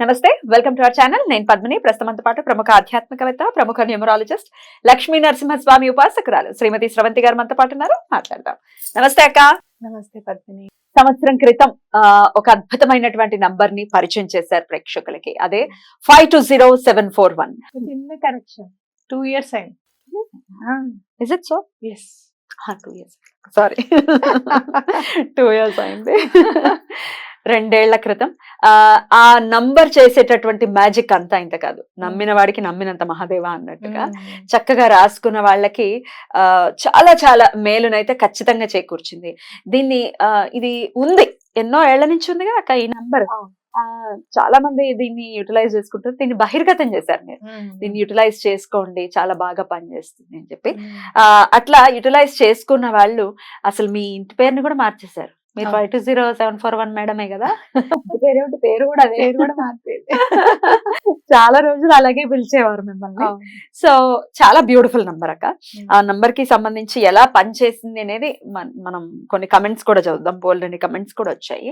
నమస్తే, welcome to our channel. నేను పద్మిని. ప్రస్తుతంతో పాటు ప్రముఖ ఆధ్యాత్మికవేత్త, ప్రముఖ న్యూమరాలజిస్ట్, లక్ష్మీ నరసింహస్వామి ఉపాసకురాలు శ్రీమతి స్రవంతి గారు మనతో పాటు ఉన్నారు. మాట్లాడదాం. నమస్తే అక్క. నమస్తే పద్మిని. సంవత్సరం క్రితం ఒక అద్భుతమైనటువంటి నంబర్ ని పరిచయం చేశారు ప్రేక్షకులకి. అదే 520741. చిన్న కరెక్షన్, 2 years అయింది. Is it so? Yes, 2 years. Sorry, 2 years అయింది. 2 ఏళ్ల క్రితం ఆ నంబర్ చేసేటటువంటి మ్యాజిక్ అంతా ఇంత కాదు. నమ్మిన వాడికి నమ్మినంత మహాదేవ అన్నట్టుగా చక్కగా రాసుకున్న వాళ్ళకి చాలా చాలా మేలునైతే ఖచ్చితంగా చేకూర్చింది. దీన్ని ఇది ఉంది, ఎన్నో ఏళ్ల నుంచి ఉందిగా అక్క ఈ నంబర్. చాలా మంది దీన్ని యూటిలైజ్ చేసుకుంటారు. దీన్ని బహిర్గతం చేశారు మీరు. దీన్ని యూటిలైజ్ చేసుకోండి, చాలా బాగా పనిచేస్తుంది అని చెప్పి. అట్లా యూటిలైజ్ చేసుకున్న వాళ్ళు అసలు మీ ఇంటి పేరుని కూడా మార్చేశారు. మీరు 520741 మేడమే కదా? పేరు కూడా మార్చేది. చాలా రోజులు అలాగే పిలిచేవారు మిమ్మల్ని. సో చాలా బ్యూటిఫుల్ నంబర్ అక్క. ఆ నంబర్ కి సంబంధించి ఎలా పనిచేసింది అనేది మనం కొన్ని కమెంట్స్ కూడా చదువుదాం. బోల్డ్ అని కమెంట్స్ కూడా వచ్చాయి.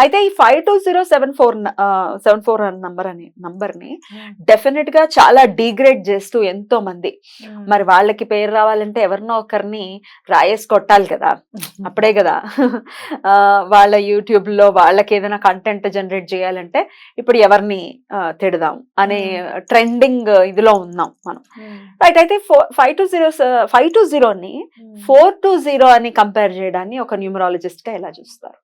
అయితే ఈ 520747 నంబర్ ని డెఫినెట్ గా చాలా డిగ్రేడ్ చేస్తూ ఎంతో మంది, మరి వాళ్ళకి పేరు రావాలంటే ఎవరినో ఒకరిని రాయేసి కొట్టాలి కదా, అప్పుడే కదా వాళ్ళ యూట్యూబ్ లో వాళ్ళకి ఏదైనా కంటెంట్ జనరేట్ చేయాలంటే ఇప్పుడు ఎవరిని తిడదాం అనే ట్రెండింగ్ ఇదిలో ఉన్నాం మనం. రైట్. అయితే 520ని 420 అని కంపేర్ చేయడాన్ని ఒక న్యూమరాలజిస్ట్ గా ఎలా చూస్తారు?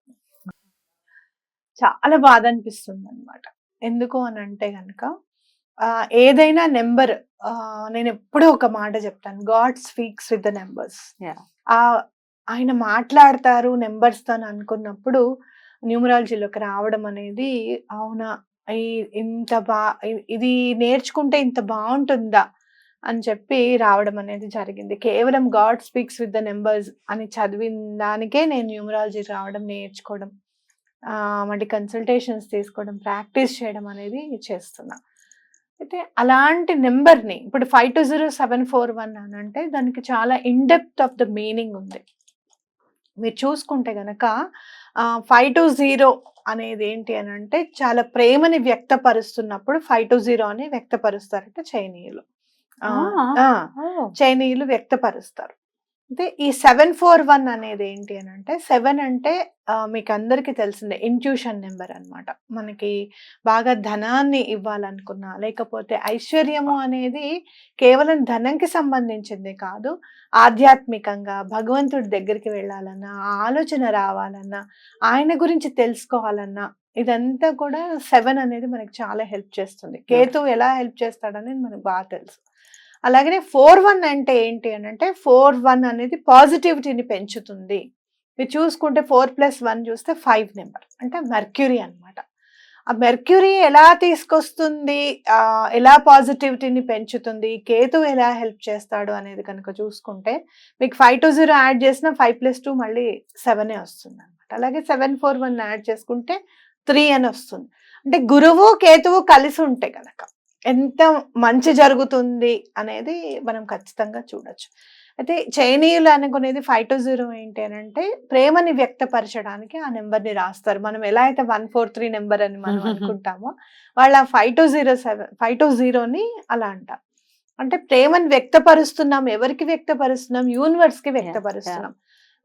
చాలా బాధ అనిపిస్తుంది అనమాట. ఎందుకు అని అంటే గనక ఏదైనా నెంబర్, నేను ఎప్పుడూ ఒక మాట చెప్తాను, God speaks with the numbers. ఆయన మాట్లాడతారు నెంబర్స్ తో అనుకున్నప్పుడు న్యూమరాలజీలోకి రావడం అనేది, అవునా ఇంత ఇది నేర్చుకుంటే ఇంత బాగుంటుందా అని చెప్పి రావడం అనేది జరిగింది. కేవలం God speaks with the numbers అని చదివిన దానికే నేను న్యూమరాలజీ రావడం, నేర్చుకోవడం, మళ్ళీ కన్సల్టేషన్స్ తీసుకోవడం, ప్రాక్టీస్ చేయడం అనేది చేస్తున్నా. అయితే అలాంటి నెంబర్ని ఇప్పుడు 520741 అని అంటే దానికి చాలా ఇన్డెప్త్ ఆఫ్ ద మీనింగ్ ఉంది. మీరు చూసుకుంటే గనక 520 అనేది ఏంటి అని అంటే చాలా ప్రేమని వ్యక్తపరుస్తున్నప్పుడు 520 అని వ్యక్తపరుస్తారట చైనీయులు. చైనీయులు వ్యక్తపరుస్తారు. అంటే ఈ 741 అనేది ఏంటి అని అంటే, 7 అంటే మీకు అందరికీ తెలిసిందే ఇంట్యూషన్ నెంబర్ అన్నమాట. మనకి బాగా ధనాన్ని ఇవ్వాలనుకున్నా, లేకపోతే ఐశ్వర్యము అనేది కేవలం ధనంకి సంబంధించింది కాదు, ఆధ్యాత్మికంగా భగవంతుడి దగ్గరికి వెళ్ళాలన్నా, ఆలోచన రావాలన్నా, ఆయన గురించి తెలుసుకోవాలన్నా, ఇదంతా కూడా 7 అనేది మనకి చాలా హెల్ప్ చేస్తుంది. కేతువు ఎలా హెల్ప్ చేస్తాడనేది మనకు బాగా తెలుసు. అలాగనే 41 అంటే ఏంటి అని అంటే, 41 అనేది పాజిటివిటీని పెంచుతుంది. మీరు చూసుకుంటే 4+1 చూస్తే 5 నెంబర్ అంటే మెర్క్యూరీ అన్నమాట. ఆ మెర్క్యూరీ ఎలా తీసుకొస్తుంది, ఎలా పాజిటివిటీని పెంచుతుంది, కేతు ఎలా హెల్ప్ చేస్తాడు అనేది కనుక చూసుకుంటే, మీకు 520 యాడ్ చేసిన 5+2 మళ్ళీ 7 వస్తుంది అనమాట. అలాగే 741 యాడ్ చేసుకుంటే 3 అని వస్తుంది. అంటే గురువు కేతువు కలిసి ఉంటే కనుక ఎంత మంచి జరుగుతుంది అనేది మనం ఖచ్చితంగా చూడొచ్చు. అయితే చైనీయులు అనుకునేది 520 ఏంటి అని అంటే ప్రేమని వ్యక్తపరచడానికి ఆ నెంబర్ని రాస్తారు. మనం ఎలా అయితే 143 నెంబర్ అని మనం అనుకుంటామో, వాళ్ళ 520ని అలా అంటారు. అంటే ప్రేమని వ్యక్తపరుస్తున్నాం. ఎవరికి వ్యక్తపరుస్తున్నాం? యూనివర్స్ కి వ్యక్తపరుస్తున్నాం.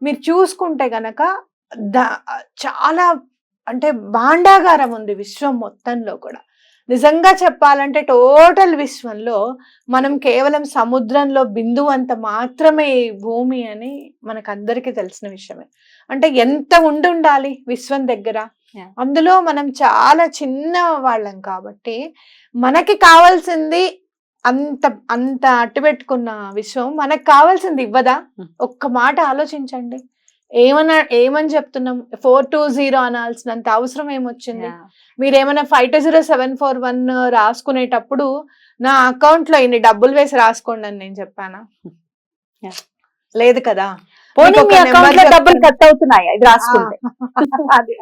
మీరు చూసుకుంటే గనక చాలా అంటే భాండాగారం ఉంది విశ్వం మొత్తంలో కూడా. నిజంగా చెప్పాలంటే టోటల్ విశ్వంలో మనం కేవలం సముద్రంలో బిందువు అంత మాత్రమే భూమి అని మనకందరికీ తెలిసిన విషయమే. అంటే ఎంత ఉండాలి విశ్వం దగ్గర, అందులో మనం చాలా చిన్న వాళ్ళం కాబట్టి మనకి కావాల్సింది అంత అంత అట్టుపెట్టుకున్న విశ్వం మనకు కావాల్సింది ఇవ్వదా? ఒక్క మాట ఆలోచించండి. ఏమని చెప్తున్నాం? 420 అనాల్సినంత అవసరం ఏమొచ్చింది? మీరేమైనా 520741 రాసుకునేటప్పుడు నా అకౌంట్ లో ఇన్ని డబ్బులు వేసి రాసుకోండి అని నేను చెప్పానా? లేదు కదా. డబ్బులు కట్ అవుతున్నాయి అది రాసుకుంటే. అది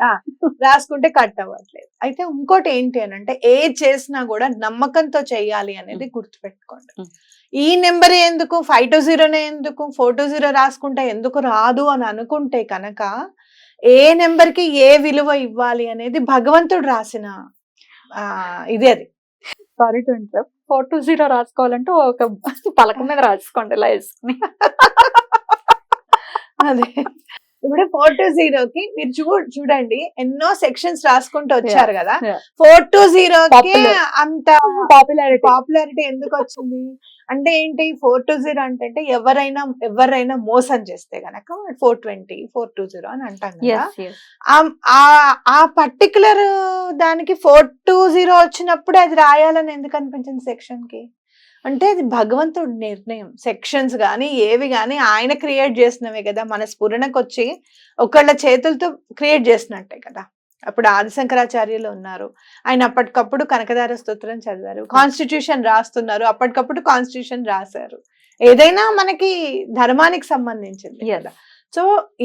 రాసుకుంటే కట్ అవ్వట్లేదు. అయితే ఇంకోటి ఏంటి అని అంటే, ఏది చేసినా కూడా నమ్మకంతో చెయ్యాలి అనేది గుర్తుపెట్టుకోండి. ఈ నెంబర్ ఎందుకు, 520 ఎందుకు, 420 రాసుకుంటే ఎందుకు రాదు అని అనుకుంటే కనుక, ఏ నెంబర్ కి ఏ విలువ ఇవ్వాలి అనేది భగవంతుడు రాసిన ఇది అది. Sorry to interrupt. 420 రాసుకోవాలంటే ఒక పలక మీద రాసుకోండి ఇలా వేసుకుని. అదే ఇప్పుడు 420కి మీరు చూడండి ఎన్నో సెక్షన్స్ రాసుకుంటూ వచ్చారు కదా. Yeah. 420కి Popular. అంత పాపులారిటీ. పాపులారిటీ ఎందుకు వచ్చింది అంటే ఏంటి? 420 అంటే ఎవరైనా మోసం చేస్తే గనక 420 420 అని అంటాం కదా. ఆ పర్టికులర్ దానికి 420 వచ్చినప్పుడు అది రాయాలని ఎందుకు అనిపించింది సెక్షన్ కి? అంటే అది భగవంతుడి నిర్ణయం. సెక్షన్స్ గానీ ఏవి గానీ ఆయన క్రియేట్ చేసినవే కదా. మన స్ఫురణకు వచ్చి ఒకళ్ళ చేతులతో క్రియేట్ చేసినట్టే కదా. అప్పుడు ఆదిశంకరాచార్యులు ఉన్నారు, ఆయన అప్పటికప్పుడు కనకదార స్తోత్రం చదివారు. కాన్స్టిట్యూషన్ రాస్తున్నారు, అప్పటికప్పుడు కాన్స్టిట్యూషన్ రాశారు. ఏదైనా మనకి ధర్మానికి సంబంధించింది కదా. సో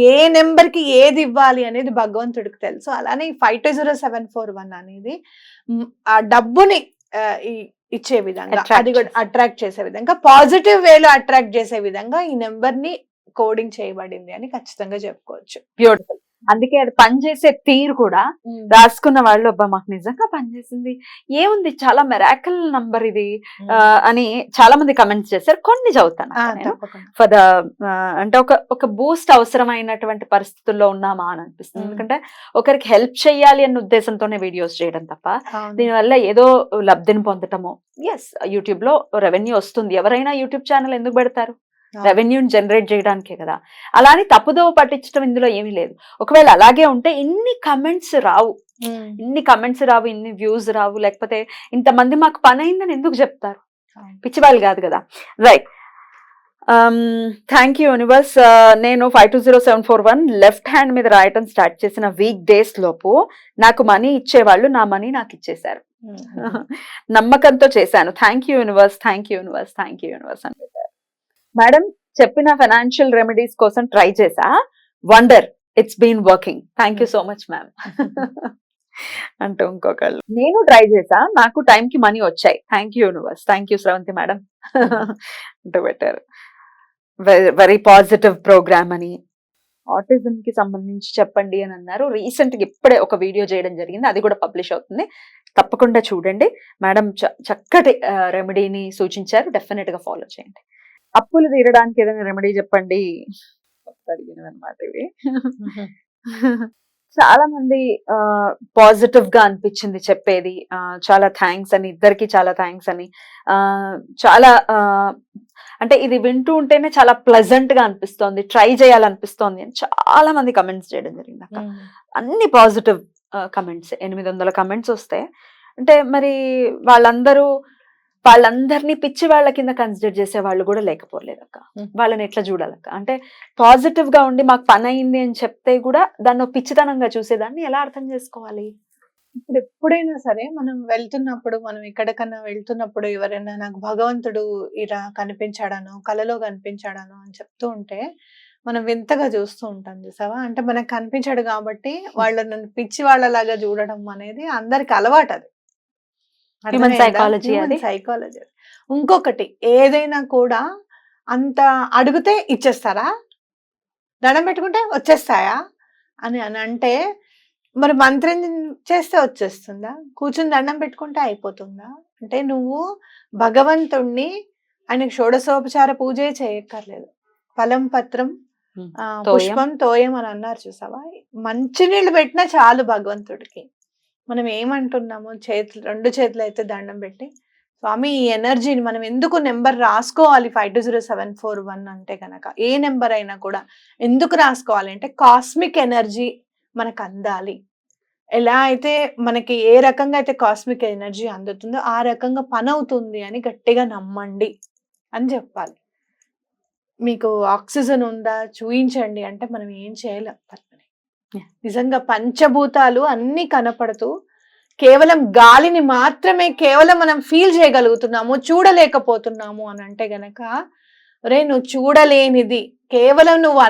ఏ నెంబర్ కి ఏది ఇవ్వాలి అనేది భగవంతుడికి తెలుసు. అలానే 520741 అనేది ఆ డబ్బుని ఇచ్చే విధంగా, అది కూడా అట్రాక్ట్ చేసే విధంగా, పాజిటివ్ వేలో అట్రాక్ట్ చేసే విధంగా ఈ నెంబర్ ని కోడింగ్ చేయబడింది అని ఖచ్చితంగా చెప్పుకోవచ్చు. బ్యూటిఫుల్. అందుకే అది పనిచేసే తీరు కూడా రాసుకున్న వాళ్ళు అబ్బా మాకు నిజంగా పనిచేసింది, ఏముంది చాలా మెరాకిల్ నంబర్ ఇది అని చాలా మంది కమెంట్స్ చేశారు. కొన్ని చదువుతాను ఫర్ ద అంటే ఒక బూస్ట్ అవసరమైనటువంటి పరిస్థితుల్లో ఉన్నామా అని అనిపిస్తుంది. ఎందుకంటే ఒకరికి హెల్ప్ చేయాలి అన్న ఉద్దేశంతోనే వీడియోస్ చేయడం తప్ప దీనివల్ల ఏదో లబ్ధిని పొందటము. ఎస్, యూట్యూబ్ లో రెవెన్యూ వస్తుంది, ఎవరైనా యూట్యూబ్ ఛానల్ ఎందుకు పెడతారు? రెవెన్యూని జనరేట్ చేయడానికే కదా. అలానే తప్పుదోవ పట్టించడం ఇందులో ఏమీ లేదు. ఒకవేళ అలాగే ఉంటే ఇన్ని కమెంట్స్ రావు, ఇన్ని వ్యూస్ రావు, లేకపోతే ఇంతమంది మాకు పని అయిందని ఎందుకు చెప్తారు? పిచ్చివాళ్ళు కాదు కదా. Right, thank you universe. నేను 520741 లెఫ్ట్ హ్యాండ్ మీద రాయటం స్టార్ట్ చేసిన వీక్ డేస్ లోపు నాకు మనీ ఇచ్చేవాళ్ళు నా మనీ నాకు ఇచ్చేశారు. నమ్మకంతో చేశాను. Thank you universe, thank you universe, thank you universe అని పెట్టారు. మేడం చెప్పిన ఫైనాన్షియల్ రెమెడీస్ కోసం ట్రై చేసా, wonder it's been working. Thank you so much ma'am అంటూ ఇంకొకళ్ళు. నేను ట్రై చేసా, నాకు టైంకి మనీ వచ్చాయి. Thank you universe, thank you Sravanthi madam అంటూ పెట్టారు. వెరీ పాజిటివ్ ప్రోగ్రామ్ అని. ఆటిజం కి సంబంధించి చెప్పండి అని అన్నారు. రీసెంట్ గా ఇప్పుడే ఒక వీడియో చేయడం జరిగింది, అది కూడా పబ్లిష్ అవుతుంది, తప్పకుండా చూడండి. మేడం చక్కటి రెమెడీని సూచించారు, డెఫినెట్ గా ఫాలో చేయండి. అప్పులు తీరడానికి ఏదైనా రెమెడీ చెప్పండి అడిగినవన్నమాట ఇవి. చాలా మంది పాజిటివ్ గా అనిపించింది చెప్పేది. చాలా థ్యాంక్స్ అని, ఇద్దరికి చాలా థ్యాంక్స్ అని. చాలా అంటే ఇది వింటూ ఉంటేనే చాలా ప్లెజెంట్ గా అనిపిస్తోంది, ట్రై చేయాలనిపిస్తోంది అని చాలా మంది కమెంట్స్ చేయడం జరిగింది అక్క. అన్ని పాజిటివ్ కమెంట్స్, 800 కమెంట్స్ వస్తే అంటే మరి వాళ్ళందరినీ పిచ్చి వాళ్ళ కింద కన్సిడర్ చేసే వాళ్ళు కూడా లేకపోలేదు అక్క. వాళ్ళని ఎట్లా చూడాలక్క? అంటే పాజిటివ్ గా ఉండి మాకు పని అయింది అని చెప్తే కూడా దాన్ని పిచ్చితనంగా చూసేదాన్ని ఎలా అర్థం చేసుకోవాలి? ఇప్పుడు ఎప్పుడైనా సరే మనం ఎక్కడికన్నా వెళ్తున్నప్పుడు ఎవరైనా నాకు భగవంతుడు ఇలా కనిపించాడను, కలలో కనిపించాడను అని చెప్తూ ఉంటే మనం వింతగా చూస్తూ ఉంటాం చూసావా. అంటే మనకు కనిపించాడు కాబట్టి వాళ్ళని పిచ్చి వాళ్ళలాగా చూడడం అనేది అందరికి అలవాటు. అది హ్యూమన్ సైకాలజీ. ఇంకొకటి, ఏదైనా కూడా అంత అడిగితే ఇచ్చేస్తారా, దండం పెట్టుకుంటే వచ్చేస్తాయా అని అంటే మరి మంత్రం చేస్తే వచ్చేస్తుందా? కూర్చుని దండం పెట్టుకుంటే అయిపోతుందా? అంటే నువ్వు భగవంతుణ్ణి ఆయనకు షోడశోపచార పూజే చేయక్కర్లేదు. ఫలం పత్రం పుష్పం తోయం అని అన్నారు చూసావా. మంచినీళ్ళు పెట్టినా చాలు భగవంతుడికి. మనం ఏమంటున్నాము, రెండు చేతులు అయితే దండం పెట్టి స్వామి ఈ ఎనర్జీని మనం ఎందుకు నెంబర్ రాసుకోవాలి 520741 అంటే కనుక, ఏ నెంబర్ అయినా కూడా ఎందుకు రాసుకోవాలి అంటే కాస్మిక్ ఎనర్జీ మనకు అందాలి. ఎలా అయితే మనకి ఏ రకంగా అయితే కాస్మిక్ ఎనర్జీ అందుతుందో ఆ రకంగా పని అవుతుంది అని గట్టిగా నమ్మండి అని చెప్పాలి. మీకు ఆక్సిజన్ ఉందా చూయించండి అంటే మనం ఏం చేయలేం. నిజంగా పంచభూతాలు అన్ని కనపడుతూ కేవలం గాలిని మాత్రమే కేవలం మనం ఫీల్ చేయగలుగుతున్నాము, చూడలేకపోతున్నాము అని అంటే గనక, నువ్వు చూడలేనిది కేవలం నువ్వు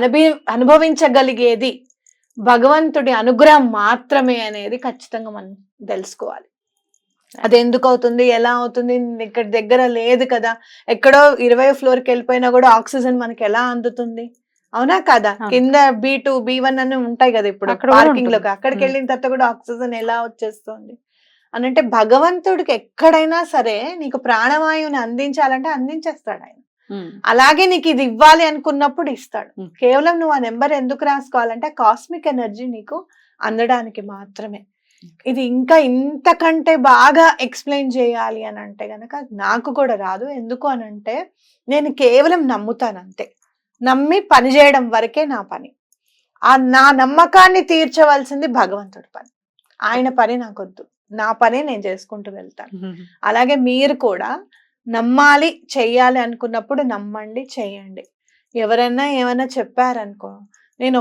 అనుభవించగలిగేది భగవంతుడి అనుగ్రహం మాత్రమే అనేది ఖచ్చితంగా మనం తెలుసుకోవాలి. అది ఎందుకు అవుతుంది, ఎలా అవుతుంది, ఇక్కడ దగ్గర లేదు కదా, ఎక్కడో 20వ ఫ్లోర్కి వెళ్ళిపోయినా కూడా ఆక్సిజన్ మనకి ఎలా అందుతుంది? అవునా కదా? కింద B2 B1 అని ఉంటాయి కదా ఇప్పుడు పార్కింగ్ లో, అక్కడికి వెళ్ళిన తర్వాత కూడా ఆక్సిజన్ ఎలా వచ్చేస్తుంది? అనంటే భగవంతుడికి ఎక్కడైనా సరే నీకు ప్రాణవాయువుని అందించాలంటే అందించేస్తాడు ఆయన. అలాగే నీకు ఇది ఇవ్వాలి అనుకున్నప్పుడు ఇస్తాడు. కేవలం నువ్వు ఆ నెంబర్ ఎందుకు రాసుకోవాలంటే కాస్మిక్ ఎనర్జీ నీకు అందడానికి మాత్రమే. ఇది ఇంకా ఇంతకంటే బాగా ఎక్స్ప్లెయిన్ చేయాలి అని అంటే గనక నాకు కూడా రాదు. ఎందుకు అనంటే నేను కేవలం నమ్ముతాను అంతే. నమ్మి పని చేయడం వరకే నా పని. నా నమ్మకాన్ని తీర్చవలసింది భగవంతుడి పని. ఆయన పని నాకొద్దు. నా పని నేను చేసుకుంటూ వెళ్తాను. అలాగే మీరు కూడా నమ్మాలి, చెయ్యాలి అనుకున్నప్పుడు నమ్మండి, చెయ్యండి. ఎవరైనా ఏమైనా చెప్పారనుకో,